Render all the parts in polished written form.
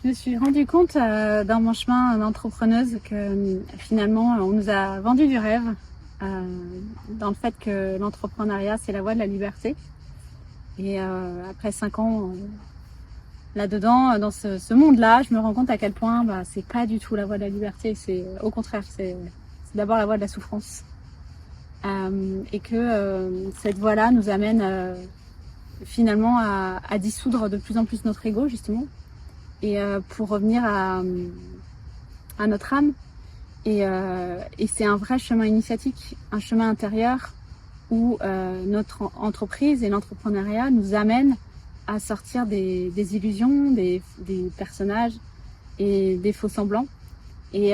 Je me suis rendu compte dans mon chemin d'entrepreneuse que finalement on nous a vendu du rêve dans le fait que l'entrepreneuriat c'est la voie de la liberté. Et après 5 ans là-dedans, dans ce monde-là, je me rends compte à quel point c'est pas du tout la voie de la liberté. C'est au contraire, c'est d'abord la voie de la souffrance. Et que cette voie-là nous amène finalement à dissoudre de plus en plus notre ego justement. Et pour revenir à notre âme. Et c'est un vrai chemin initiatique, un chemin intérieur où notre entreprise et l'entrepreneuriat nous amènent à sortir des illusions, des personnages et des faux semblants. Et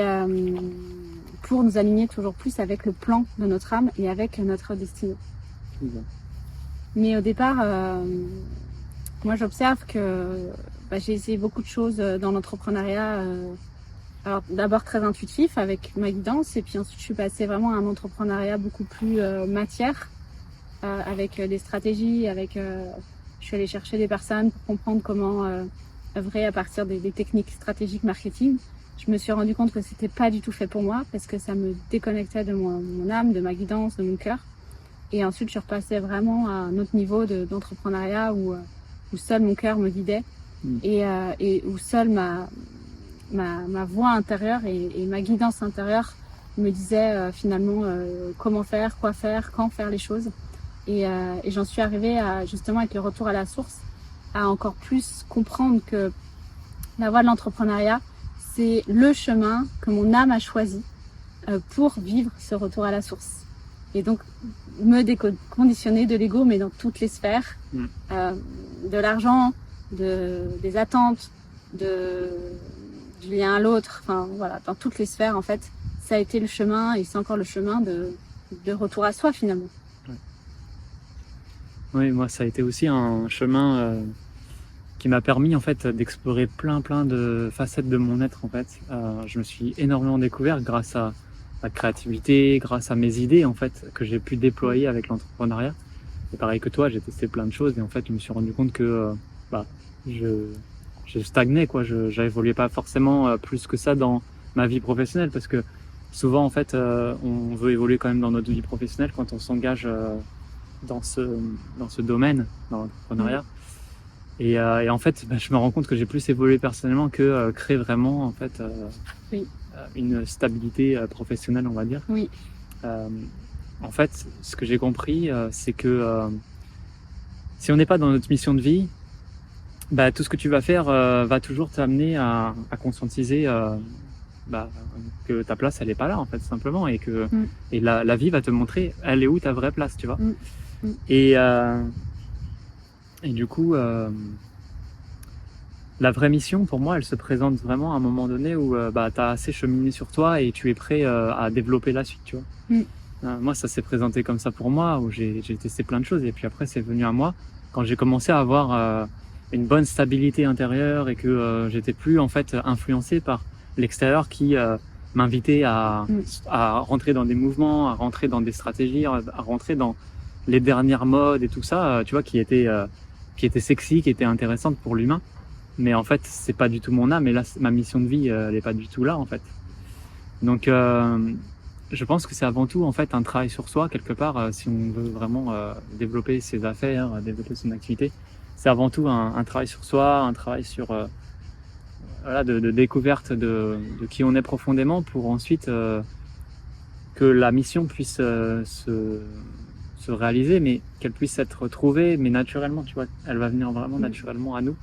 pour nous aligner toujours plus avec le plan de notre âme et avec notre destinée. Mais au départ, moi j'observe que j'ai essayé beaucoup de choses dans l'entrepreneuriat. Alors d'abord très intuitif avec ma guidance et puis ensuite je suis passée vraiment à un entrepreneuriat beaucoup plus matière avec des stratégies, je suis allée chercher des personnes pour comprendre comment œuvrer à partir des techniques stratégiques marketing. Je me suis rendu compte que c'était pas du tout fait pour moi parce que ça me déconnectait de mon âme, de ma guidance, de mon cœur. Et ensuite je suis repassée vraiment à un autre niveau d'entrepreneuriat où seul mon cœur me guidait. Et où seule ma voix intérieure et ma guidance intérieure me disaient finalement comment faire, quoi faire, quand faire les choses. Et j'en suis arrivée à, justement avec le retour à la source, à encore plus comprendre que la voie de l'entrepreneuriat, c'est le chemin que mon âme a choisi pour vivre ce retour à la source. Et donc me déconditionner de l'ego, mais dans toutes les sphères, de l'argent, des attentes, du lien à l'autre, enfin voilà, dans toutes les sphères en fait, ça a été le chemin et c'est encore le chemin de retour à soi finalement. Oui, moi ça a été aussi un chemin qui m'a permis en fait d'explorer plein de facettes de mon être en fait. Je me suis énormément découvert grâce à la créativité, grâce à mes idées en fait que j'ai pu déployer avec l'entrepreneuriat. Et pareil que toi, j'ai testé plein de choses et en fait je me suis rendu compte que je stagnais quoi, j'évoluais pas forcément plus que ça dans ma vie professionnelle parce que souvent en fait on veut évoluer quand même dans notre vie professionnelle quand on s'engage dans ce domaine, dans l'entrepreneuriat. Et en fait je me rends compte que j'ai plus évolué personnellement que créer vraiment en fait une stabilité professionnelle on va dire. Oui. En fait ce que j'ai compris c'est que si on n'est pas dans notre mission de vie, tout ce que tu vas faire va toujours t'amener à conscientiser que ta place elle est pas là en fait simplement et que et la vie va te montrer elle est où ta vraie place tu vois. Et du coup la vraie mission pour moi elle se présente vraiment à un moment donné où t'as assez cheminé sur toi et tu es prêt à développer la suite tu vois. Moi ça s'est présenté comme ça pour moi où j'ai testé plein de choses et puis après c'est venu à moi quand j'ai commencé à avoir une bonne stabilité intérieure et que j'étais plus en fait influencé par l'extérieur qui m'invitait à rentrer dans des mouvements, à rentrer dans des stratégies, à rentrer dans les dernières modes et tout ça, tu vois, qui étaient sexy, qui étaient intéressantes pour l'humain. Mais en fait, c'est pas du tout mon âme et là, ma mission de vie, elle est pas du tout là en fait. Donc, je pense que c'est avant tout en fait un travail sur soi quelque part, si on veut vraiment développer ses affaires, développer son activité. C'est avant tout un travail sur soi, un travail sur de découverte de qui on est profondément pour ensuite que la mission puisse se réaliser, mais qu'elle puisse être trouvée, mais naturellement, tu vois, elle va venir vraiment naturellement à nous,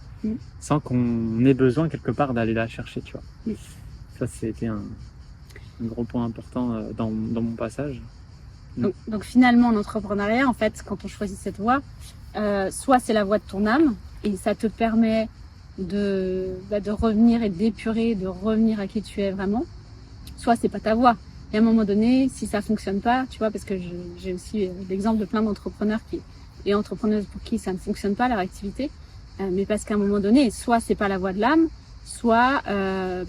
sans qu'on ait besoin quelque part d'aller la chercher, tu vois. Ça, c'était un gros point important dans mon passage. Donc finalement, l'entrepreneuriat, en fait, quand on choisit cette voie, soit c'est la voie de ton âme et ça te permet de revenir et d'épurer, de revenir à qui tu es vraiment, soit c'est pas ta voie. Et à un moment donné, si ça fonctionne pas, tu vois, parce que j'ai aussi l'exemple de plein d'entrepreneurs et entrepreneuses pour qui ça ne fonctionne pas leur activité, mais parce qu'à un moment donné, soit c'est pas la voie de l'âme, soit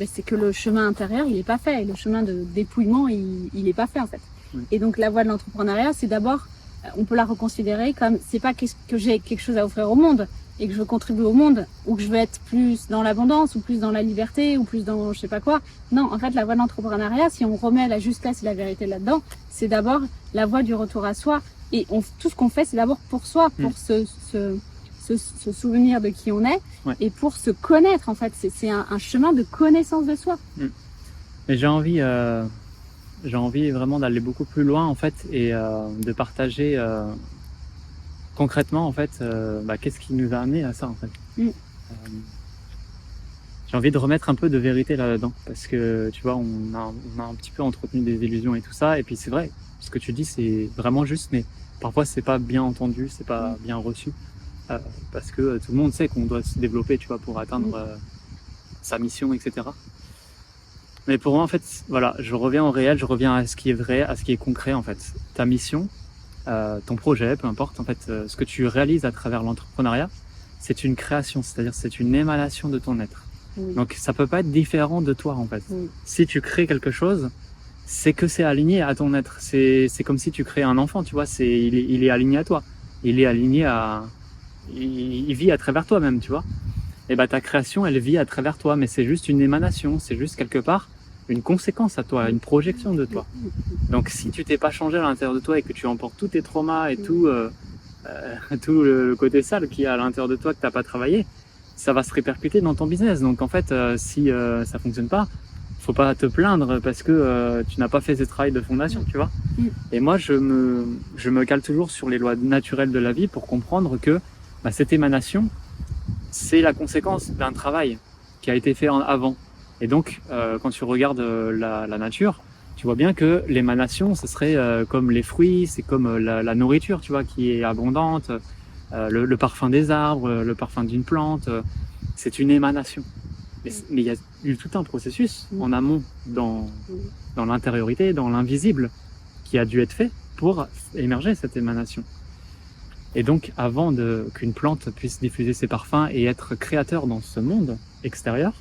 c'est que le chemin intérieur il est pas fait, et le chemin de dépouillement il est pas fait en fait. Et donc la voie de l'entrepreneuriat, c'est d'abord on peut la reconsidérer comme c'est pas que j'ai quelque chose à offrir au monde, et que je veux contribuer au monde, ou que je veux être plus dans l'abondance, ou plus dans la liberté, ou plus dans je sais pas quoi. Non, en fait, la voie de l'entrepreneuriat, si on remet la justesse et la vérité là-dedans, c'est d'abord la voie du retour à soi. Et tout ce qu'on fait, c'est d'abord pour soi, pour se souvenir de qui on est, et pour se connaître, en fait. C'est un chemin de connaissance de soi. Mais j'ai envie vraiment d'aller beaucoup plus loin, en fait, et de partager concrètement, en fait, qu'est-ce qui nous a amené à ça, en fait. J'ai envie de remettre un peu de vérité là-dedans, parce que, tu vois, on a un petit peu entretenu des illusions et tout ça, et puis c'est vrai, ce que tu dis, c'est vraiment juste, mais parfois, c'est pas bien entendu, c'est pas bien reçu, parce que tout le monde sait qu'on doit se développer, tu vois, pour atteindre sa mission, etc. Mais pour moi, en fait, voilà, je reviens au réel, je reviens à ce qui est vrai, à ce qui est concret, en fait. Ta mission, ton projet, peu importe, en fait, ce que tu réalises à travers l'entrepreneuriat, c'est une création, c'est-à-dire c'est une émanation de ton être. Donc ça peut pas être différent de toi, en fait. Si tu crées quelque chose, c'est que c'est aligné à ton être. C'est comme si tu crées un enfant, tu vois, il est aligné à toi. Il est aligné il vit à travers toi même, tu vois. Et ta création, elle vit à travers toi, mais c'est juste une émanation, c'est juste quelque part une conséquence à toi, une projection de toi. Donc si tu t'es pas changé à l'intérieur de toi et que tu emportes tous tes traumas et tout le côté sale qu'il y a à l'intérieur de toi que t'as pas travaillé, ça va se répercuter dans ton business. Donc en fait, si ça fonctionne pas, faut pas te plaindre parce que tu n'as pas fait ce travail de fondation, tu vois. Et moi, je me cale toujours sur les lois naturelles de la vie pour comprendre que cette émanation, c'est la conséquence d'un travail qui a été fait avant. Et donc, quand tu regardes la nature, tu vois bien que l'émanation, ce serait comme les fruits, c'est comme la nourriture, tu vois, qui est abondante, le parfum des arbres, le parfum d'une plante, c'est une émanation. Mais il y a eu tout un processus en amont dans l'intériorité, dans l'invisible, qui a dû être fait pour émerger cette émanation. Et donc, avant qu'une plante puisse diffuser ses parfums et être créateur dans ce monde extérieur,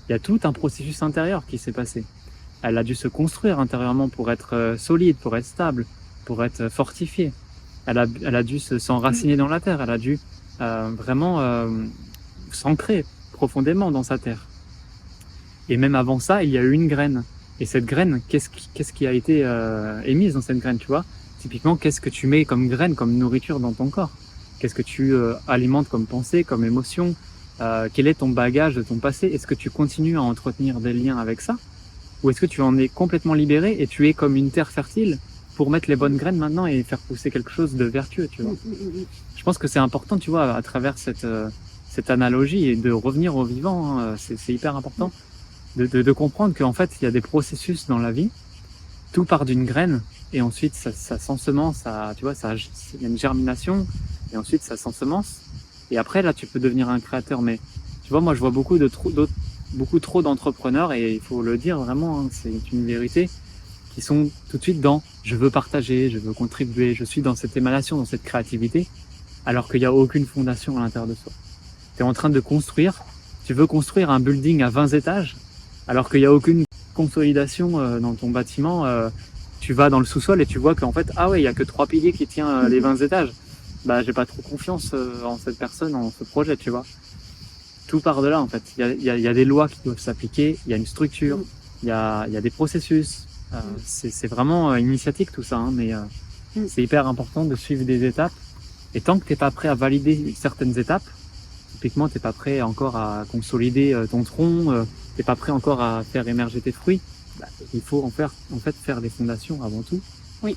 il y a tout un processus intérieur qui s'est passé. Elle a dû se construire intérieurement pour être solide, pour être stable, pour être fortifiée. Elle a dû s'enraciner dans la terre. Elle a dû vraiment s'ancrer profondément dans sa terre. Et même avant ça, il y a eu une graine. Et cette graine, qu'est-ce qui a été émise dans cette graine, tu vois? Typiquement, qu'est-ce que tu mets comme graine, comme nourriture dans ton corps? Qu'est-ce que tu alimentes comme pensée, comme émotion? Quel est ton bagage de ton passé? Est-ce que tu continues à entretenir des liens avec ça? Ou est-ce que tu en es complètement libéré et tu es comme une terre fertile pour mettre les bonnes graines maintenant et faire pousser quelque chose de vertueux, tu vois? Je pense que c'est important, tu vois, à travers cette analogie et de revenir au vivant, hein, c'est hyper important de comprendre qu'en fait, il y a des processus dans la vie. Tout part d'une graine et ensuite ça s'ensemence, tu vois, il y a une germination et ensuite ça s'ensemence. Et après, là, tu peux devenir un créateur. Mais tu vois, moi, je vois beaucoup trop d'entrepreneurs, et il faut le dire vraiment, hein, c'est une vérité, qui sont tout de suite dans « je veux partager, je veux contribuer, je suis dans cette émanation, dans cette créativité », alors qu'il n'y a aucune fondation à l'intérieur de soi. Tu es en train de construire, tu veux construire un building à 20 étages, alors qu'il n'y a aucune consolidation dans ton bâtiment. Tu vas dans le sous-sol et tu vois qu'en fait, il n'y a que 3 piliers qui tiennent les 20 étages. J'ai pas trop confiance en cette personne, en ce projet, tu vois. Tout part de là, en fait. Il y a des lois qui doivent s'appliquer, il y a une structure, il y a des processus. C'est vraiment initiatique tout ça, hein, mais c'est hyper important de suivre des étapes. Et tant que t'es pas prêt à valider certaines étapes, typiquement t'es pas prêt encore à consolider ton tronc, t'es pas prêt encore à faire émerger tes fruits, il faut en fait faire les fondations avant tout,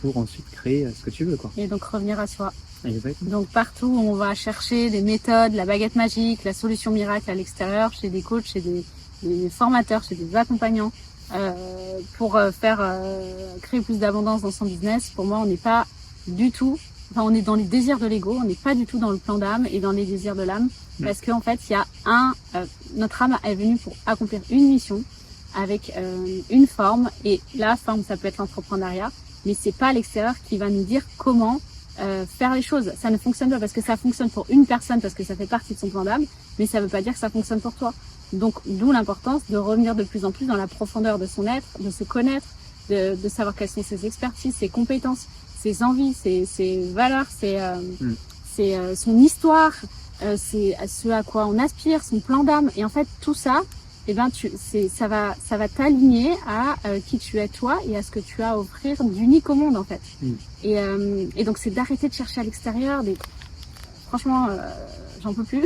pour ensuite créer ce que tu veux, quoi. Et donc revenir à soi. Exactement. Donc partout où on va chercher des méthodes, la baguette magique, la solution miracle à l'extérieur, chez des coachs, chez des formateurs, chez des accompagnants, pour créer plus d'abondance dans son business, pour moi on n'est pas du tout, on est dans les désirs de l'ego, on n'est pas du tout dans le plan d'âme et dans les désirs de l'âme, parce qu'en fait il y a notre âme est venue pour accomplir une mission avec une forme, et la forme ça peut être l'entrepreneuriat, mais c'est pas l'extérieur qui va nous dire comment faire les choses. Ça ne fonctionne pas parce que ça fonctionne pour une personne, parce que ça fait partie de son plan d'âme, mais ça veut pas dire que ça fonctionne pour toi. Donc d'où l'importance de revenir de plus en plus dans la profondeur de son être, de se connaître, de savoir quelles sont ses expertises, ses compétences, ses envies, ses valeurs, son histoire, c'est ce à quoi on aspire, son plan d'âme. Et en fait, tout ça, eh ben, ça va t'aligner à qui tu es toi et à ce que tu as à offrir d'unique au monde, en fait. Et donc, c'est d'arrêter de chercher à l'extérieur. Franchement, j'en peux plus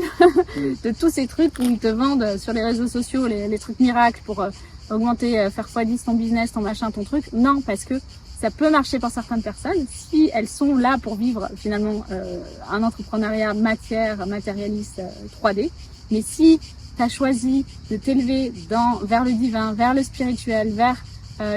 de tous ces trucs où ils te vendent sur les réseaux sociaux les trucs miracles pour augmenter, faire x10 ton business, ton machin, ton truc. Non, parce que ça peut marcher pour certaines personnes si elles sont là pour vivre finalement un entrepreneuriat matérialiste 3D. Mais si tu as choisi de t'élever vers le divin, vers le spirituel, vers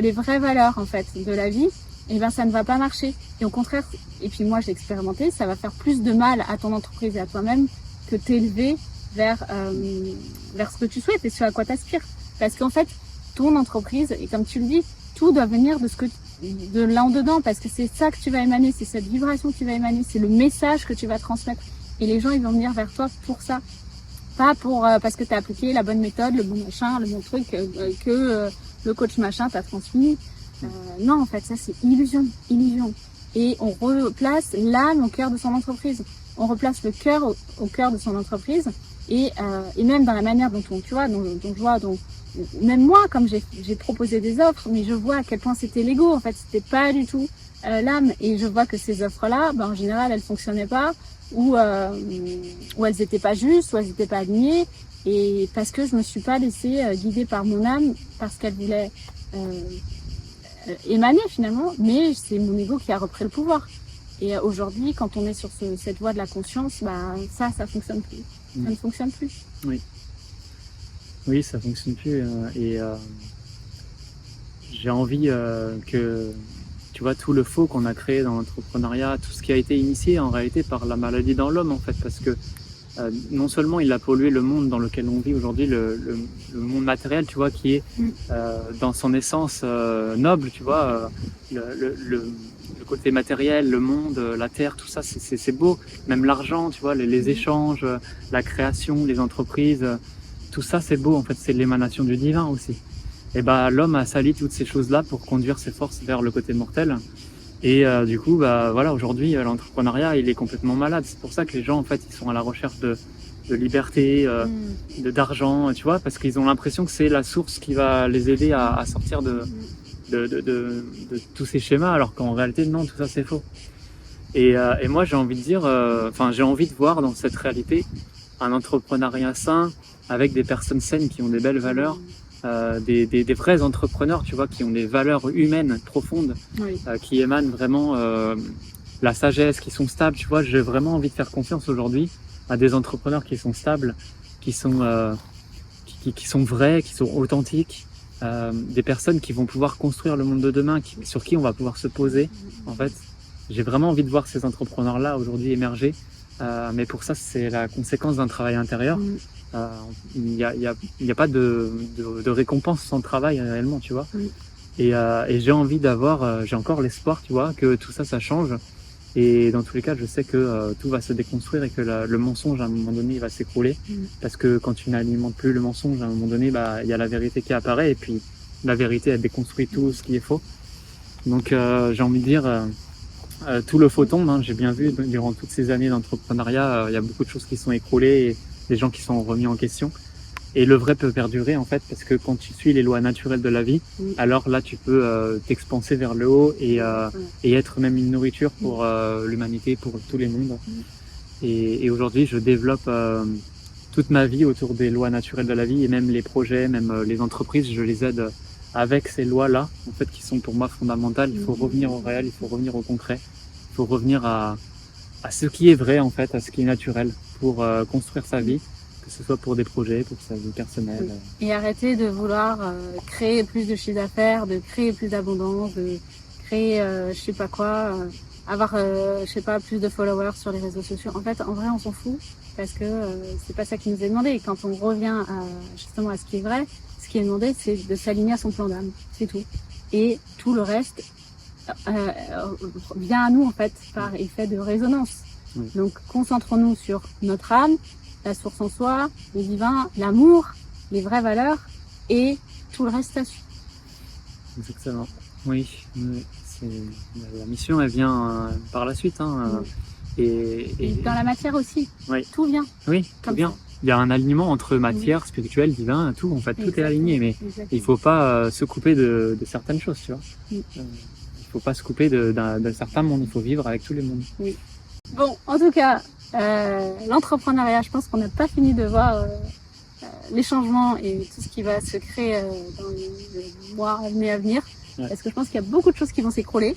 les vraies valeurs en fait de la vie, et ben ça ne va pas marcher. Et au contraire, et puis moi j'ai expérimenté, ça va faire plus de mal à ton entreprise et à toi-même que t'élever vers ce que tu souhaites et ce à quoi t'aspires. Parce qu'en fait, ton entreprise, et comme tu le dis, tout doit venir de là en dedans, parce que c'est ça que tu vas émaner, c'est cette vibration que tu vas émaner, c'est le message que tu vas transmettre. Et les gens, ils vont venir vers toi pour ça. Pas parce que tu as appliqué la bonne méthode, le bon machin, le bon truc que le coach machin t'a transmis. Non, en fait, ça c'est illusion. Et on replace l'âme au cœur de son entreprise. On replace le cœur au cœur de son entreprise. Et même dans la manière dont même moi, comme j'ai proposé des offres, mais je vois à quel point c'était l'ego. En fait, c'était pas du tout l'âme. Et je vois que ces offres-là, en général, elles fonctionnaient pas, ou elles étaient pas justes, ou elles étaient pas alignées. Et parce que je me suis pas laissée guider par mon âme, parce qu'elle voulait émaner finalement, mais c'est mon ego qui a repris le pouvoir. Et aujourd'hui, quand on est sur cette voie de la conscience, ça fonctionne plus. Ça ne fonctionne plus. Oui, ça fonctionne plus. J'ai envie que, tu vois, tout le faux qu'on a créé dans l'entrepreneuriat, tout ce qui a été initié en réalité par la maladie dans l'homme, en fait, parce que non seulement il a pollué le monde dans lequel on vit aujourd'hui, le monde matériel, tu vois, qui est dans son essence noble, tu vois, le côté matériel, le monde, la terre, tout ça, c'est beau. Même l'argent, tu vois, les échanges, la création, les entreprises, tout ça, c'est beau. En fait, c'est l'émanation du divin aussi. Et l'homme a sali toutes ces choses-là pour conduire ses forces vers le côté mortel. Et du coup, voilà, aujourd'hui, l'entrepreneuriat, il est complètement malade. C'est pour ça que les gens, en fait, ils sont à la recherche de liberté, d'argent, tu vois, parce qu'ils ont l'impression que c'est la source qui va les aider à sortir de tous ces schémas, alors qu'en réalité, non, tout ça, c'est faux. Et moi, j'ai envie de dire, j'ai envie de voir dans cette réalité un entrepreneuriat sain avec des personnes saines qui ont des belles valeurs. Des vrais entrepreneurs, tu vois, qui ont des valeurs humaines profondes, qui émanent vraiment la sagesse, qui sont stables, tu vois. J'ai vraiment envie de faire confiance aujourd'hui à des entrepreneurs qui sont stables, qui sont vrais, qui sont authentiques, des personnes qui vont pouvoir construire le monde de demain, sur qui on va pouvoir se poser. En fait, j'ai vraiment envie de voir ces entrepreneurs-là aujourd'hui émerger, mais pour ça, c'est la conséquence d'un travail intérieur. Il n'y a pas de récompense sans travail réellement, tu vois. Et j'ai envie j'ai encore l'espoir, tu vois, que tout ça, ça change. Et dans tous les cas, je sais que tout va se déconstruire et que le mensonge, à un moment donné, il va s'écrouler. Parce que quand tu n'alimentes plus le mensonge, à un moment donné, il y a la vérité qui apparaît. Et puis, la vérité, elle déconstruit tout ce qui est faux. Donc, j'ai envie de dire, tout le faux tombe. Hein. J'ai bien vu, durant toutes ces années d'entrepreneuriat, il y a beaucoup de choses qui sont écroulées et des gens qui sont remis en question. Et le vrai peut perdurer, en fait, parce que quand tu suis les lois naturelles de la vie, alors là, tu peux t'expanser vers le haut et être même une nourriture pour l'humanité, pour tous les mondes. Et aujourd'hui, je développe toute ma vie autour des lois naturelles de la vie et même les projets, même les entreprises, je les aide avec ces lois-là, en fait, qui sont pour moi fondamentales. Il faut revenir au réel, il faut revenir au concret, il faut revenir à ce qui est vrai, en fait, à ce qui est naturel pour construire sa vie, que ce soit pour des projets, pour sa vie personnelle. Et arrêter de vouloir créer plus de chiffre d'affaires, de créer plus d'abondance, de créer je sais pas quoi, avoir je sais pas plus de followers sur les réseaux sociaux. En fait, en vrai, on s'en fout parce que c'est pas ça qui nous est demandé. Et quand on revient justement à ce qui est vrai, ce qui est demandé, c'est de s'aligner à son plan d'âme, c'est tout. Et tout le reste vient à nous en fait par effet de résonance. Donc concentrons-nous sur notre âme, la source en soi, le divin, l'amour, les vraies valeurs et tout le reste à suivre. Exactement. Oui, la mission elle vient par la suite. Et dans la matière aussi. Oui. Tout vient. Oui, tout Comme bien. ça. Il y a un alignement entre matière, spirituel, divin, tout. En fait, tout est Exactement. aligné. Mais Exactement. il faut pas se couper de certaines choses, tu vois. Mm. Il faut pas se couper d'un certain monde. Il faut vivre avec tous les mondes. Oui. Bon, en tout cas, l'entrepreneuriat, je pense qu'on n'a pas fini de voir les changements et tout ce qui va se créer dans les mois, années à venir. Ouais. Parce que je pense qu'il y a beaucoup de choses qui vont s'écrouler.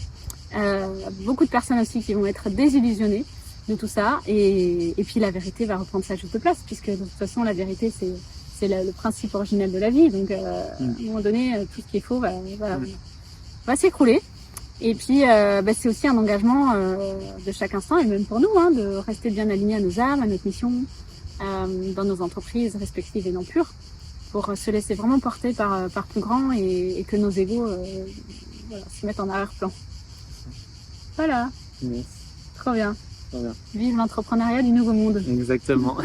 Beaucoup de personnes aussi qui vont être désillusionnées de tout ça. Et puis la vérité va reprendre sa juste place, puisque de toute façon, la vérité, c'est le principe originel de la vie. Donc, à un moment donné, tout ce qui est faux va s'écrouler. Et puis, c'est aussi un engagement de chaque instant, et même pour nous, hein, de rester bien alignés à nos âmes, à notre mission, dans nos entreprises respectives et non pures, pour se laisser vraiment porter par plus grand et que nos égos se mettent en arrière-plan. Voilà, Yes. trop bien. Trop bien. Vive l'entrepreneuriat du nouveau monde. Exactement.